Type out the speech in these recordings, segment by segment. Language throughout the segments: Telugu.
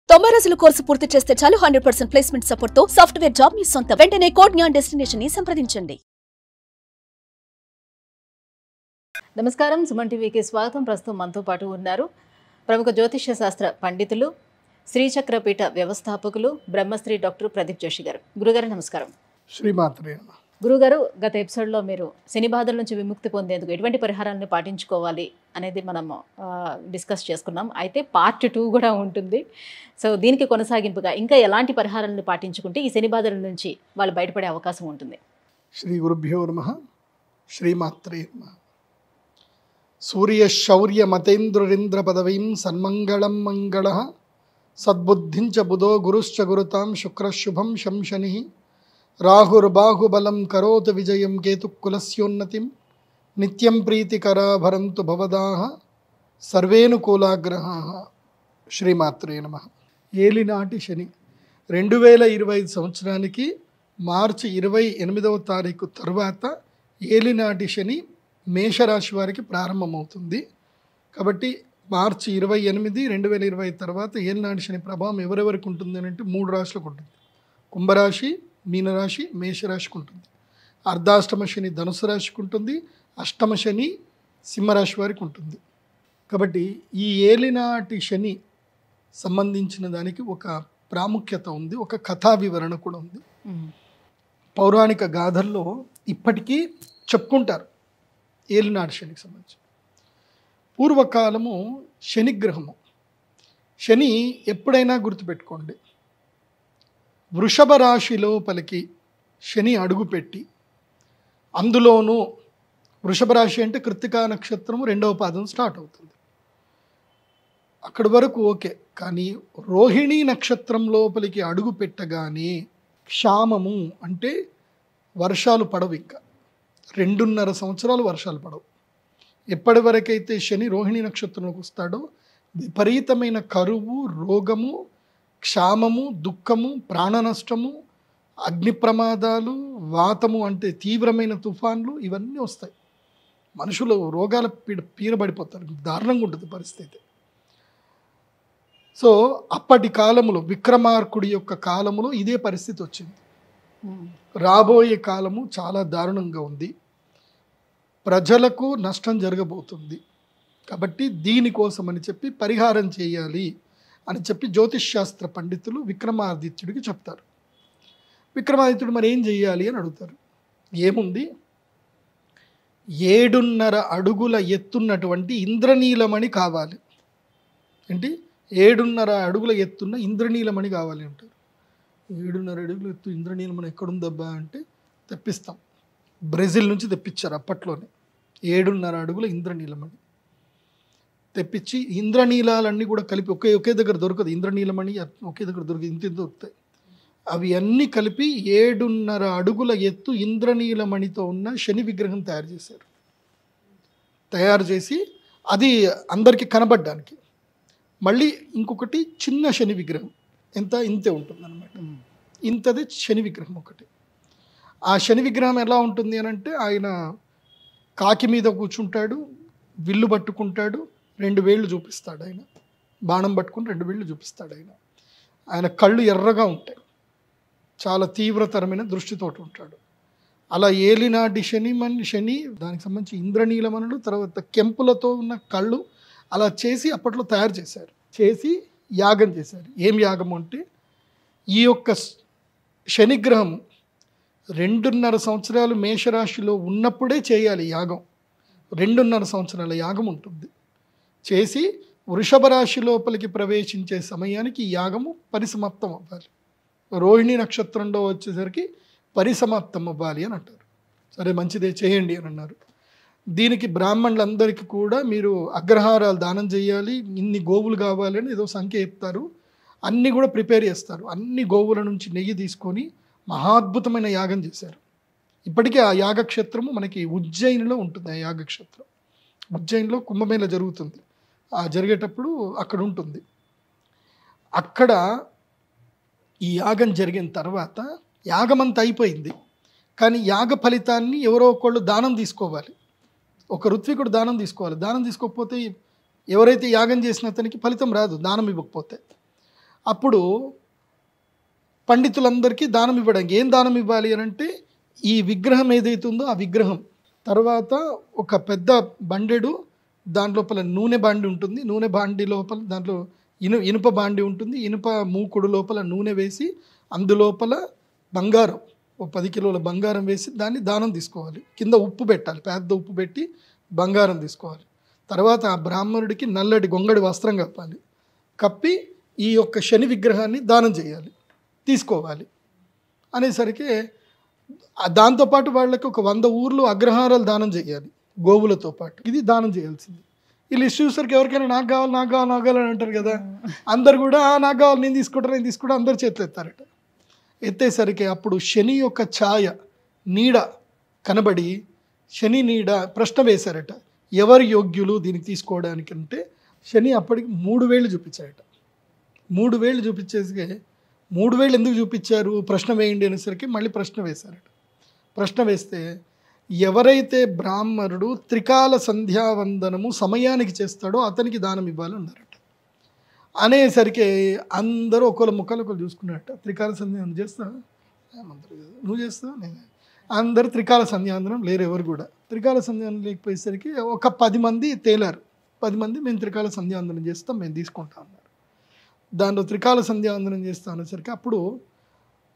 90 రోజుల కోర్సు పూర్తి చేస్తే చాలు 100% ప్లేస్మెంట్ సపోర్ట్ తో సాఫ్ట్వేర్ జాబ్ మీ సొంతం. వెంటనే కోడ్ జ్ఞాన్ డెస్టినేషన్ ని సంప్రదించండి. నమస్కారం, సుమన్ టీవీకి స్వాగతం. ప్రస్తుతం మనతో పాటు ఉన్నారు ప్రముఖ జ్యోతిష్య శాస్త్ర పండితులు, శ్రీచక్రపీఠ వ్యవస్థాపకులు, బ్రహ్మశ్రీ డాక్టర్ ప్రదీప్ జోషి గారు. గురుగారు నమస్కారం. శ్రీమాత్రే. గురుగారు, గత ఎపిసోడ్లో మీరు శని బాధల నుంచి విముక్తి పొందేందుకు ఎటువంటి పరిహారాలను పాటించుకోవాలి అనేది మనం డిస్కస్ చేసుకున్నాం. అయితే పార్ట్ 2 కూడా ఉంటుంది. సో దీనికి కొనసాగింపుగా ఇంకా ఎలాంటి పరిహారాలను పాటించుకుంటే ఈ శని బాధల నుంచి వాళ్ళు బయటపడే అవకాశం ఉంటుంది? శ్రీ గురుభ్యో నమః. శ్రీమాత్రే నమః. సూర్య శౌర్య మతేంద్రేంద్ర పదవీం సన్మంగళం మంగళ సద్బుద్ధించ బుధో గురుశ్చ గురుతాం శుక్ర శుభం శంశని రాహుర్బాహుబలం కరోతు విజయం కేతుకులస్యోన్నతిం నిత్యం ప్రీతికరా భరంతు భవదాహ సర్వేనుకూలాగ్రహాః. శ్రీమాత్రే నమః. ఏలినాటి శని 2025 సంవత్సరానికి మార్చి 28వ తారీఖు తర్వాత ఏలినాటి శని మేషరాశి వారికి ప్రారంభమవుతుంది. కాబట్టి మార్చి 28, 2020 తర్వాత ఏలినాటి శని ప్రభావం ఎవరెవరికి ఉంటుంది అని అంటే 3 రాశులకు ఉంటుంది. కుంభరాశి, మీనరాశి, మేషరాశికి ఉంటుంది. అర్ధాష్టమ శని ధనుసు రాశికి ఉంటుంది. అష్టమ శని సింహరాశి వారికి ఉంటుంది. కాబట్టి ఈ ఏలినాటి శని సంబంధించిన దానికి ఒక ప్రాముఖ్యత ఉంది, ఒక కథా వివరణ కూడా ఉంది. పౌరాణిక గాథల్లో ఇప్పటికీ చెప్పుకుంటారు ఏలినాటి శనికి సంబంధించి. పూర్వకాలము శనిగ్రహము, శని ఎప్పుడైనా గుర్తుపెట్టుకోండి, వృషభ రాశి లోపలికి శని అడుగుపెట్టి, అందులోనూ వృషభ రాశి అంటే కృత్తికా నక్షత్రము 2వ పాదం స్టార్ట్ అవుతుంది. అక్కడి వరకు ఓకే. కానీ రోహిణీ నక్షత్రం లోపలికి అడుగు పెట్టగానే క్షామము అంటే వర్షాలు పడవు. ఇంకా 2.5 సంవత్సరాలు వర్షాలు పడవు. ఎప్పటి వరకైతే శని రోహిణీ నక్షత్రంలోకి వస్తాడో విపరీతమైన కరువు, రోగము, క్షామము, దుఃఖము, ప్రాణ నష్టము, అగ్ని ప్రమాదాలు, వాతము అంటే తీవ్రమైన తుఫాన్లు ఇవన్నీ వస్తాయి. మనుషులు రోగాల పీడబడిపోతారు. దారుణంగా ఉంటుంది పరిస్థితి. సో అప్పటి కాలములో విక్రమార్కుడి యొక్క కాలములో ఇదే పరిస్థితి వచ్చింది. రాబోయే కాలము చాలా దారుణంగా ఉంది. ప్రజలకు నష్టం జరగబోతుంది. కాబట్టి దీనికోసం అని చెప్పి పరిహారం చేయాలి అని చెప్పి జ్యోతిష్ శాస్త్ర పండితులు విక్రమాదిత్యుడికి చెప్తారు. విక్రమాదిత్యుడు మరి ఏం చెయ్యాలి అని అడుగుతారు. ఏముంది, 7.5 అడుగుల ఎత్తున్నటువంటి ఇంద్రనీలమణి కావాలి. ఏంటి, 7.5 అడుగుల ఎత్తున్న ఇంద్రనీలమణి కావాలి అంటారు. 7.5 అడుగుల ఎత్తు ఇంద్రనీలమణి ఎక్కడుందబ్బా అంటే తెప్పిస్తాం. బ్రెజిల్ నుంచి తెప్పించారు అప్పట్లోనే 7.5 అడుగుల ఇంద్రనీలమణి తెప్పించి, ఇంద్రనీలాలన్నీ కూడా కలిపి ఒకే దగ్గర దొరకదు. ఇంద్రనీలమణి ఒకే దగ్గర దొరకదు, ఇంత దొరుకుతాయి. అవి అన్నీ కలిపి 7.5 అడుగుల ఎత్తు ఇంద్రనీలమణితో ఉన్న శని విగ్రహం తయారు చేసి అది అందరికీ కనబడ్డానికి. మళ్ళీ ఇంకొకటి చిన్న శని విగ్రహం, ఇంతే ఉంటుంది అన్నమాట. ఇంతది శని విగ్రహం ఒకటి. ఆ శని విగ్రహం ఎలా ఉంటుంది అని అంటే, ఆయన కాకి మీద కూర్చుంటాడు, విల్లు పట్టుకుంటాడు, 2 వేళ్ళు చూపిస్తాడు. ఆయన బాణం పట్టుకుని 2 వేళ్ళు చూపిస్తాడు. ఆయన కళ్ళు ఎర్రగా ఉంటాయి, చాలా తీవ్రతరమైన దృష్టితోటి ఉంటాడు. అలా ఏలినాటి శని దానికి సంబంధించి ఇంద్రనీలమణులు, తర్వాత కెంపులతో ఉన్న కళ్ళు అలా చేసి అప్పట్లో తయారు చేశారు. చేసి యాగం చేశారు. ఏం యాగం అంటే, ఈ యొక్క శనిగ్రహము 2.5 సంవత్సరాలు మేషరాశిలో ఉన్నప్పుడే చేయాలి యాగం. 2.5 సంవత్సరాల యాగం ఉంటుంది. చేసి వృషభ రాశి లోపలికి ప్రవేశించే సమయానికి ఈ యాగము పరిసమాప్తం అవ్వాలి. రోహిణి నక్షత్రంలో వచ్చేసరికి పరిసమాప్తం అవ్వాలి అని అంటారు. సరే మంచిదే, చేయండి అని అన్నారు. దీనికి బ్రాహ్మణులందరికీ కూడా మీరు అగ్రహారాలు దానం చేయాలి, ఇన్ని గోవులు కావాలి అని ఏదో సంఖ్య చెప్తారు. అన్నీ కూడా ప్రిపేర్ చేస్తారు. అన్ని గోవుల నుంచి నెయ్యి తీసుకొని మహాద్భుతమైన యాగం చేశారు. ఇప్పటికీ ఆ యాగక్షేత్రము మనకి ఉజ్జయినిలో ఉంటుంది. ఆ యాగక్షేత్రం ఉజ్జయినిలో కుంభమేళ జరుగుతుంది. ఆ జరిగేటప్పుడు అక్కడ ఉంటుంది. అక్కడ ఈ యాగం జరిగిన తర్వాత యాగమంతా అయిపోయింది. కానీ యాగ ఫలితాన్ని ఎవరో ఒకళ్ళు దానం తీసుకోవాలి. ఒక ఋత్వికుడు దానం తీసుకోవాలి. దానం తీసుకోకపోతే ఎవరైతే యాగం చేసిన అతనికి ఫలితం రాదు, దానం ఇవ్వకపోతే. అప్పుడు పండితులందరికీ దానం ఇవ్వడానికి ఏం దానం ఇవ్వాలి అని అంటే ఈ విగ్రహం ఏదైతే ఉందో ఆ విగ్రహం, తర్వాత ఒక పెద్ద బండెడు, దాని లోపల నూనె బాండి ఉంటుంది, నూనె బాండి లోపల దాంట్లో ఇనుప బాండి ఉంటుంది, ఇనుప మూకుడు లోపల నూనె వేసి అందులోపల బంగారం 10 కిలోల బంగారం వేసి దాన్ని దానం తీసుకోవాలి. కింద ఉప్పు పెట్టాలి, పెద్ద ఉప్పు పెట్టి బంగారం తీసుకోవాలి. తర్వాత ఆ బ్రాహ్మణుడికి నల్లటి గొంగడి వస్త్రం కప్పాలి, కప్పి ఈ యొక్క శని విగ్రహాన్ని దానం చేయాలి, తీసుకోవాలి అనేసరికి దాంతోపాటు వాళ్ళకి ఒక 100 ఊర్లు అగ్రహారాలు దానం చేయాలి గోవులతో పాటు. ఇది దానం చేయాల్సింది. వీళ్ళు చూసరికి ఎవరికైనా నాకు కావాలి అని అంటారు కదా, అందరు కూడా నాకు కావాలి, నేను తీసుకుంటా అందరు చేతులు ఎత్తారట. ఎత్తేసరికి అప్పుడు శని యొక్క ఛాయ నీడ కనబడి శని నీడ ప్రశ్న వేశారట, ఎవరు యోగ్యులు దీనికి తీసుకోవడానికి అంటే శని అప్పటికి 3 వేళ్ళు చూపించారట. 3 వేళ్ళు చూపించేసి 3 వేళ్ళు ఎందుకు చూపించారు, ప్రశ్న వేయండి అనేసరికి మళ్ళీ ప్రశ్న వేశారట. ప్రశ్న వేస్తే ఎవరైతే బ్రాహ్మణుడు త్రికాల సంధ్యావందనము సమయానికి చేస్తాడో అతనికి దానం ఇవ్వాలన్నారట. అనేసరికి అందరూ ఒకళ్ళ ముక్కలు ఒకళ్ళు చూసుకున్నారట. త్రికాల సంధ్యావందనం చేస్తా, నువ్వు చేస్తావు, నేను అందరూ త్రికాల సంధ్యావందనం లేరు, ఎవరు కూడా త్రికాల సంధ్యావందనం లేకపోయేసరికి ఒక 10 మంది తేలారు. 10 మంది మేము త్రికాల సంధ్యావందనం చేస్తాం, మేము తీసుకుంటాం అన్నారు. దాంట్లో త్రికాల సంధ్యావందనం చేస్తాం అనేసరికి అప్పుడు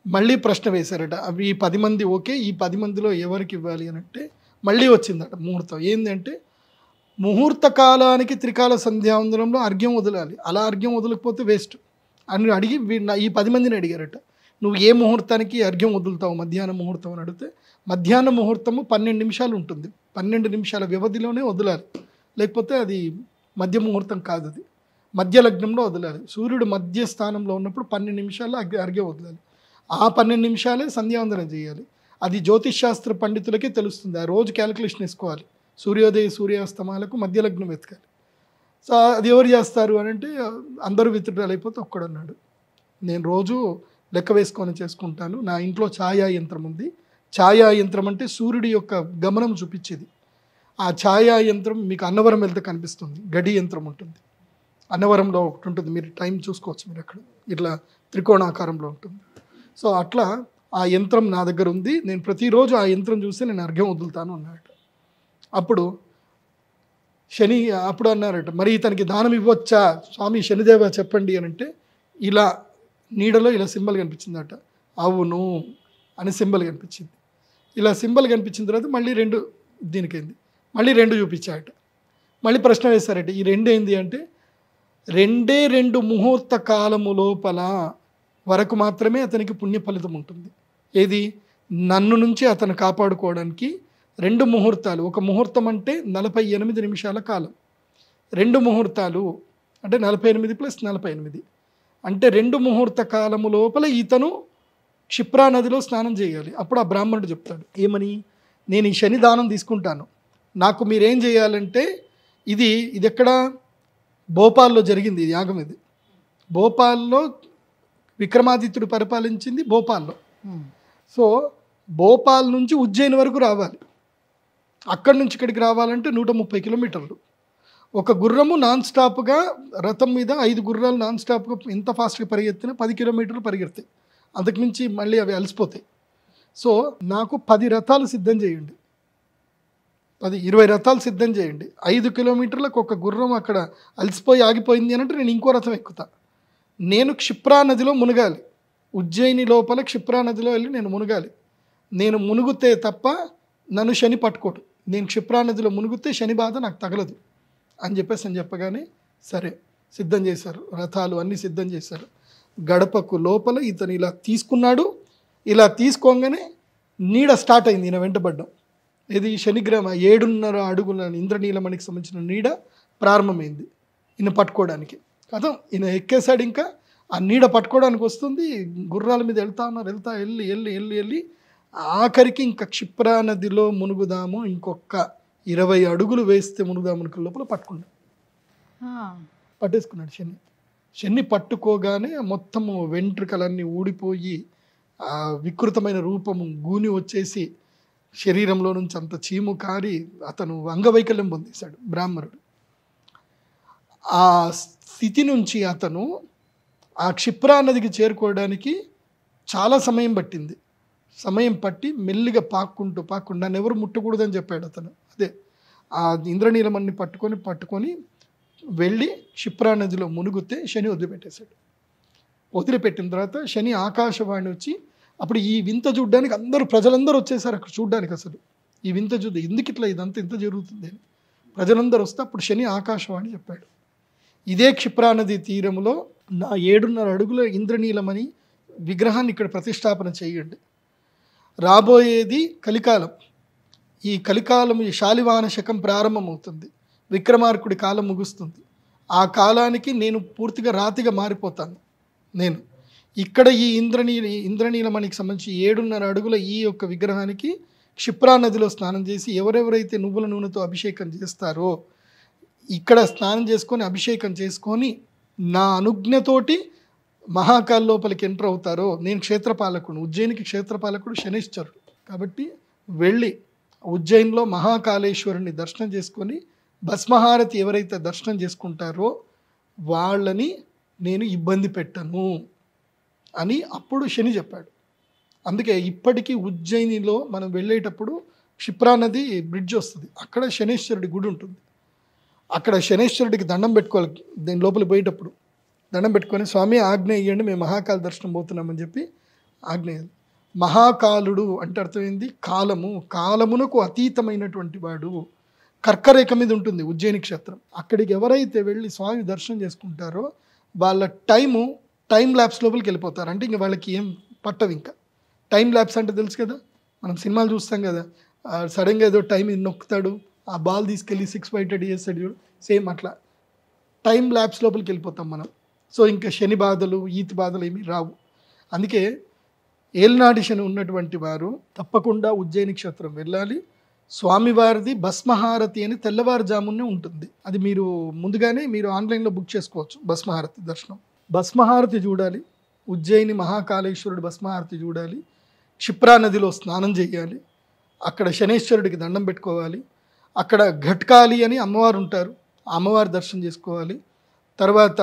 మళ్ళీ ప్రశ్న వేశారట. అవి ఈ 10 మంది ఓకే, ఈ 10 మందిలో ఎవరికి ఇవ్వాలి అని అంటే మళ్ళీ వచ్చిందట ముహూర్తం. ఏంటంటే ముహూర్త కాలానికి త్రికాల సంధ్యావందనంలో అర్ఘ్యం వదలాలి, అలా అర్ఘ్యం వదలకపోతే వేస్ట్ అని అడిగి ఈ 10 మందిని అడిగారట, నువ్వు ఏ ముహూర్తానికి అర్ఘ్యం వదులుతావు, మధ్యాహ్నం ముహూర్తం అని అడిగితే మధ్యాహ్న ముహూర్తము 12 నిమిషాలు ఉంటుంది, 12 నిమిషాల వ్యవధిలోనే వదలాలి, లేకపోతే అది మధ్య ముహూర్తం కాదు, అది మధ్య లగ్నంలో వదలాలి. సూర్యుడు మధ్య స్థానంలో ఉన్నప్పుడు 12 నిమిషాల్లో అర్ఘ్యం వదలాలి. ఆ 12 నిమిషాలే సంధ్యావందనం చేయాలి. అది జ్యోతిష్ శాస్త్ర పండితులకే తెలుస్తుంది. ఆ రోజు క్యాలిక్యులేషన్ వేసుకోవాలి, సూర్యోదయ సూర్యాస్తమాలకు మధ్య లగ్నం వెతకాలి. సో అది ఎవరు చేస్తారు అని అంటే అందరూ విత్డ్రాల్ అయిపోతే ఒక్కడన్నాడు, నేను రోజు లెక్క వేసుకొని చేసుకుంటాను, నా ఇంట్లో ఛాయా యంత్రం ఉంది. ఛాయా యంత్రం అంటే సూర్యుడి యొక్క గమనం చూపించేది. ఆ ఛాయా యంత్రం మీకు అన్నవరం వెళ్తే కనిపిస్తుంది, గడి యంత్రం ఉంటుంది, అన్నవరంలో ఒకటి ఉంటుంది, మీరు టైం చూసుకోవచ్చు, మీరు అక్కడ ఇట్లా త్రికోణాకారంలో ఉంటుంది. సో అట్లా ఆ యంత్రం నా దగ్గర ఉంది, నేను ప్రతిరోజు ఆ యంత్రం చూసి నేను అర్ఘ్యం వదులుతాను అన్నారట. అప్పుడు శని అప్పుడు అన్నారట, మరి ఇతనికి దానం ఇవ్వచ్చా స్వామి శనిదేవ చెప్పండి అని అంటే ఇలా నీడలో ఇలా సింబల్ కనిపించిందట. అవును అని సింబల్ కనిపించింది. ఇలా సింబల్ కనిపించిన తర్వాత మళ్ళీ 2 దీనికైంది, మళ్ళీ 2 చూపించారట. మళ్ళీ ప్రశ్న వేశారట, ఈ 2 ఏంది అంటే 2 ముహూర్త కాలము లోపల వరకు మాత్రమే అతనికి పుణ్య ఫలితం ఉంటుంది. ఏది, నన్ను నుంచి అతను కాపాడుకోవడానికి 2 ముహూర్తాలు, ఒక ముహూర్తం అంటే 48 నిమిషాల కాలం, 2 ముహూర్తాలు అంటే 48 + 48 అంటే 2 ముహూర్త కాలము లోపల ఇతను క్షిప్రా నదిలో స్నానం చేయాలి. అప్పుడు ఆ బ్రాహ్మణుడు చెప్తాడు ఏమని, నేను ఈ శని దానం తీసుకుంటాను, నాకు మీరేం చేయాలంటే ఇది ఎక్కడ భోపాల్లో జరిగింది ఈ యాగం, ఇది భోపాల్లో విక్రమాదిత్యుడు పరిపాలించింది భోపాల్లో. సో భోపాల్ నుంచి ఉజ్జయిని వరకు రావాలి, అక్కడి నుంచి ఇక్కడికి రావాలంటే 130 కిలోమీటర్లు. ఒక గుర్రము నాన్ స్టాప్గా రథం మీద 5 గుర్రాలు నాన్ స్టాప్గా ఎంత ఫాస్ట్గా పరిగెత్తినా 10 కిలోమీటర్లు పరిగెడతాయి, అంతకుమించి మళ్ళీ అవి అలసిపోతాయి. సో నాకు 10 రథాలు సిద్ధం చేయండి, 20 రథాలు సిద్ధం చేయండి. 5 కిలోమీటర్లకు ఒక గుర్రం అక్కడ అలసిపోయి ఆగిపోయింది అని అంటే నేను ఇంకో రథం ఎక్కుతా. నేను క్షిప్రా నదిలో మునగాలి, ఉజ్జయిని లోపల క్షిప్రా నదిలో వెళ్ళి నేను మునగాలి. నేను మునుగుతే తప్ప నన్ను శని పట్టుకోడు, నేను క్షిప్రా నదిలో మునిగితే శని బాధ నాకు తగలదు అని చెప్పగానే సరే సిద్ధం చేశారు, రథాలు అన్నీ సిద్ధం చేశారు. గడపకు లోపల ఇతను ఇలా తీసుకున్నాడు, ఇలా తీసుకోగానే నీడ స్టార్ట్ అయింది, ఈయన వెంటబడ్డం. ఇది శనిగ్రహం 7.5 అడుగుల ఇంద్రనీలమణికి సంబంధించిన నీడ ప్రారంభమైంది ఈయన పట్టుకోవడానికి. కథం ఈయన ఎక్కేసాడు, ఇంకా ఆ నీడ పట్టుకోవడానికి వస్తుంది, గుర్రాల మీద వెళ్తా ఉన్నారు, వెళ్ళి ఆఖరికి ఇంకా క్షిప్రా నదిలో మునుగుదాము, ఇంకొక 20 అడుగులు వేస్తే మునుగుదాము అనుకున్న లోపల పట్టేసుకున్నాడు శని. పట్టుకోగానే మొత్తము వెంట్రుకలన్నీ ఊడిపోయి ఆ వికృతమైన రూపము గూని వచ్చేసి శరీరంలో నుంచి అంత చీము కారి అతను అంగవైకల్యం పొందేశాడు బ్రాహ్మణుడు. ఆ స్థితి నుంచి అతను ఆ క్షిప్రా నదికి చేరుకోవడానికి చాలా సమయం పట్టింది. సమయం పట్టి మెల్లిగా పాక్కుంటూ నన్ను ఎవరు ముట్టకూడదని చెప్పాడు అతను. అదే ఆ ఇంద్రనీలమణ్ణి పట్టుకొని వెళ్ళి క్షిప్రా నదిలో మునిగితే శని వదిలిపెట్టేశాడు. వదిలిపెట్టిన తర్వాత శని ఆకాశవాణి వచ్చి, అప్పుడు ఈ వింత చూడ్డానికి ప్రజలందరూ వచ్చేసారు అక్కడ చూడ్డానికి. అసలు ఈ వింత చూద్దాం, ఎందుకు ఇట్లా ఇదంతా ఇంత జరుగుతుంది అని ప్రజలందరూ వస్తే అప్పుడు శని ఆకాశవాణి చెప్పాడు, ఇదే క్షిప్రా నది తీరంలో నా 7.5 అడుగుల ఇంద్రనీలమణి విగ్రహాన్ని ఇక్కడ ప్రతిష్టాపన చేయండి. రాబోయేది కలికాలం. ఈ కలికాలం, ఈ శాలివాహన శకం ప్రారంభమవుతుంది. విక్రమార్కుడి కాలం ముగుస్తుంది. ఆ కాలానికి నేను పూర్తిగా రాతిగా మారిపోతాను. నేను ఇక్కడ ఈ ఇంద్రనీలమణికి సంబంధించి 7.5 అడుగుల ఈ యొక్క విగ్రహానికి క్షిప్రా నదిలో స్నానం చేసి ఎవరెవరైతే నువ్వుల నూనెతో అభిషేకం చేస్తారో ఇక్కడ స్నానం చేసుకొని అభిషేకం చేసుకొని నా అనుజ్ఞతోటి మహాకాల్ లోపలికి ఎంటర్ అవుతారో, నేను క్షేత్రపాలకుడు, ఉజ్జయినికి క్షేత్రపాలకుడు శనిశ్చరుడు కాబట్టి వెళ్ళి ఉజ్జయిన్లో మహాకాళేశ్వరుని దర్శనం చేసుకొని భస్మహారతి ఎవరైతే దర్శనం చేసుకుంటారో వాళ్ళని నేను ఇబ్బంది పెట్టను అని అప్పుడు శని చెప్పాడు. అందుకే ఇప్పటికీ ఉజ్జయినిలో మనం వెళ్ళేటప్పుడు క్షిప్రా నది బ్రిడ్జ్ వస్తుంది, అక్కడ శనేశ్వరుడి గుడి ఉంటుంది. అక్కడ శనేశ్వరుడికి దండం పెట్టుకోవాలి. దీని లోపలికి పోయేటప్పుడు దండం పెట్టుకొని స్వామి ఆజ్ఞ ఇవ్వండి, మేము మహాకాల దర్శనం పోతున్నామని చెప్పి ఆజ్ఞ. మహాకాలుడు అంటే అర్థమైంది కాలమునకు అతీతమైనటువంటి వాడు. కర్కరేఖ మీద ఉంటుంది ఉజ్జయిని క్షేత్రం. అక్కడికి ఎవరైతే వెళ్ళి స్వామి దర్శనం చేసుకుంటారో వాళ్ళ టైం ల్యాబ్స్ లోపలికి వెళ్ళిపోతారు. అంటే ఇంక వాళ్ళకి ఏం పట్టదు. ఇంకా టైం ల్యాబ్స్ అంటే తెలుసు కదా, మనం సినిమాలు చూస్తాం కదా, సడన్గా ఏదో టైం నొక్కుతాడు, ఆ బాల్ తీసుకెళ్ళి 6/8 చేస్తాడు చూడు, సేమ్ అట్లా టైం ల్యాబ్స్ లోపలికి వెళ్ళిపోతాం మనం. సో ఇంకా శని బాధలు ఈతి బాధలు ఏమీ రావు. అందుకే ఏలినాటి శని ఉన్నటువంటి వారు తప్పకుండా ఉజ్జయిని క్షేత్రం వెళ్ళాలి. స్వామివారిది భస్మహారతి అని తెల్లవారుజామునే ఉంటుంది. అది ముందుగానే మీరు ఆన్లైన్లో బుక్ చేసుకోవచ్చు. భస్మహారతి దర్శనం, భస్మహారతి చూడాలి. ఉజ్జయిని మహాకాళేశ్వరుడు భస్మహారతి చూడాలి. క్షిప్రా నదిలో స్నానం చేయాలి. అక్కడ శనేశ్వరుడికి దండం పెట్టుకోవాలి. అక్కడ ఘట్కాళి అని అమ్మవారు ఉంటారు, ఆ అమ్మవారి దర్శనం చేసుకోవాలి. తర్వాత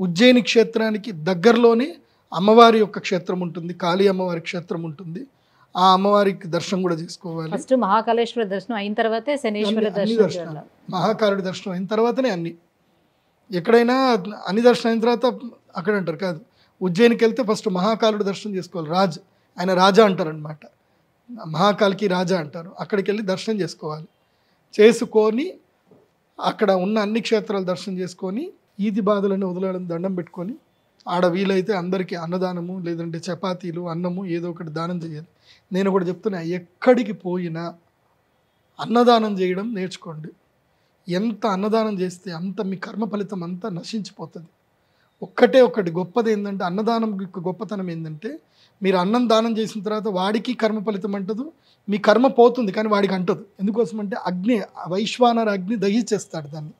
ఉజ్జయిని క్షేత్రానికి దగ్గరలోనే అమ్మవారి యొక్క క్షేత్రం ఉంటుంది, కాళీ అమ్మవారి క్షేత్రం ఉంటుంది. ఆ అమ్మవారికి దర్శనం కూడా చేసుకోవాలి. ఫస్ట్ మహాకాళేశ్వర దర్శనం అయిన తర్వాతే శనేశ్వర దర్శనం. మహాకాళుడి దర్శనం అయిన తర్వాతనే అన్ని. ఎక్కడైనా అన్ని దర్శనం అయిన తర్వాత అక్కడ అంటారు కాదు, ఉజ్జయినికి వెళ్తే ఫస్ట్ మహాకాళుడి దర్శనం చేసుకోవాలి. ఆయన రాజా అంటారనమాట, మహాకాళికి రాజా అంటారు. అక్కడికి వెళ్ళి దర్శనం చేసుకొని అక్కడ ఉన్న అన్ని క్షేత్రాలు దర్శనం చేసుకొని ఈది బాధలను వదలడం దండం పెట్టుకొని ఆడ వీలైతే అందరికీ అన్నదానము లేదంటే చపాతీలు అన్నము ఏదో ఒకటి దానం చేయాలి. నేను కూడా చెప్తున్నా, ఎక్కడికి పోయినా అన్నదానం చేయడం నేర్చుకోండి. ఎంత అన్నదానం చేస్తే అంత మీ కర్మ ఫలితం అంతా నశించిపోతుంది. ఒకటి గొప్పది ఏంటంటే, అన్నదానం గొప్పతనం ఏంటంటే, మీరు అన్నం దానం చేసిన తర్వాత వాడికి కర్మ ఫలితం అంటదు, మీ కర్మ పోతుంది కానీ వాడికి అంటదు. ఎందుకోసం అంటే వైశ్వానర అగ్ని దహించేస్తాడు దాన్ని.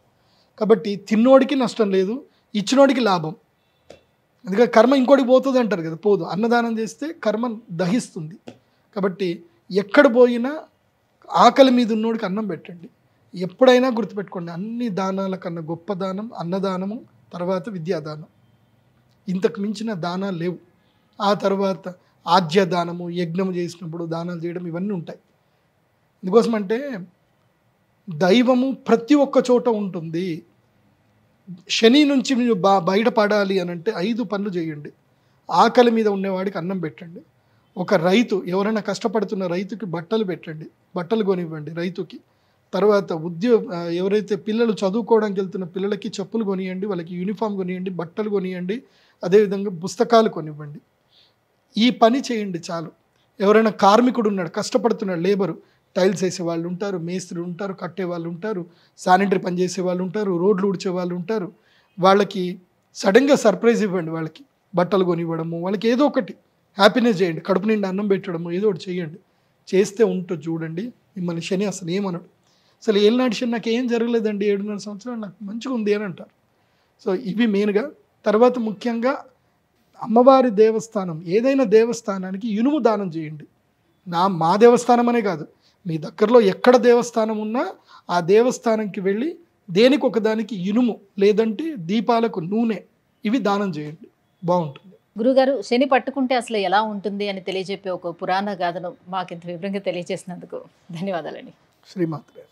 కాబట్టి తిన్నోడికి నష్టం లేదు, ఇచ్చినోడికి లాభం. అందుకని కర్మ ఇంకోటికి పోతుంది అంటారు కదా, పోదు. అన్నదానం చేస్తే కర్మ దహిస్తుంది. కాబట్టి ఎక్కడ పోయినా ఆకలి మీద ఉన్నోడికి అన్నం పెట్టండి. ఎప్పుడైనా గుర్తుపెట్టుకోండి, అన్ని దానాల కన్నా గొప్ప దానం అన్నదానము, తర్వాత విద్యాదానం. ఇంతకు మించిన దానాలు లేవు. ఆ తర్వాత ఆజ్యదానము, యజ్ఞం చేసినప్పుడు దానాలు చేయడం, ఇవన్నీ ఉంటాయి. ఎందుకోసమంటే దైవము ప్రతి ఒక్క చోట ఉంటుంది. శని నుంచి మీరు బయటపడాలి అని అంటే 5 పనులు చేయండి. ఆకలి మీద ఉండేవాడికి అన్నం పెట్టండి. ఒక రైతు, ఎవరైనా కష్టపడుతున్న రైతుకి బట్టలు పెట్టండి, బట్టలు కొనివ్వండి రైతుకి. తర్వాత ఎవరైతే పిల్లలు చదువుకోవడానికి వెళ్తున్న పిల్లలకి చెప్పులు కొనియండి, వాళ్ళకి యూనిఫామ్ కొనియండి, బట్టలు కొనియండి, అదేవిధంగా పుస్తకాలు కొనివ్వండి. ఈ పని చేయండి చాలు. ఎవరైనా కార్మికుడు ఉన్నాడు, కష్టపడుతున్నాడు, లేబరు, టైల్స్ వేసే వాళ్ళు ఉంటారు, మేస్త్రి ఉంటారు, కట్టే వాళ్ళు ఉంటారు, శానిటరీ పని చేసే వాళ్ళు ఉంటారు, రోడ్లు ఊడ్చే వాళ్ళు ఉంటారు. వాళ్ళకి సడన్గా సర్ప్రైజ్ ఇవ్వండి, వాళ్ళకి బట్టలు కొనివ్వడము, వాళ్ళకి ఏదో ఒకటి హ్యాపీనెస్ చేయండి, కడుపు నిండా అన్నం పెట్టడము, ఏదో ఒకటి చేయండి. చేస్తే ఉంటుంది చూడండి, మిమ్మల్ని శని అసలు ఏమనడు. అసలు ఏలినాటి శని నాకు ఏం జరగలేదండి, 7.5 సంవత్సరాలు నాకు మంచిగా ఉంది అని అంటారు. సో ఇవి మెయిన్గా. తర్వాత ముఖ్యంగా అమ్మవారి దేవస్థానం, ఏదైనా దేవస్థానానికి ఇనుము దానం చేయండి. మా దేవస్థానం అనే కాదు, మీ దగ్గరలో ఎక్కడ దేవస్థానం ఉన్నా ఆ దేవస్థానంకి వెళ్ళి దేనికి ఒకదానికి ఇనుము లేదంటే దీపాలకు నూనె, ఇవి దానం చేయండి. బాగుంటుంది. గురుగారు, శని పట్టుకుంటే అసలు ఎలా ఉంటుంది అని తెలియజెప్పే ఒక పురాణ గాథను మాకు ఇంత వివరంగా తెలియజేసినందుకు ధన్యవాదాలండి. శ్రీమాత్రే.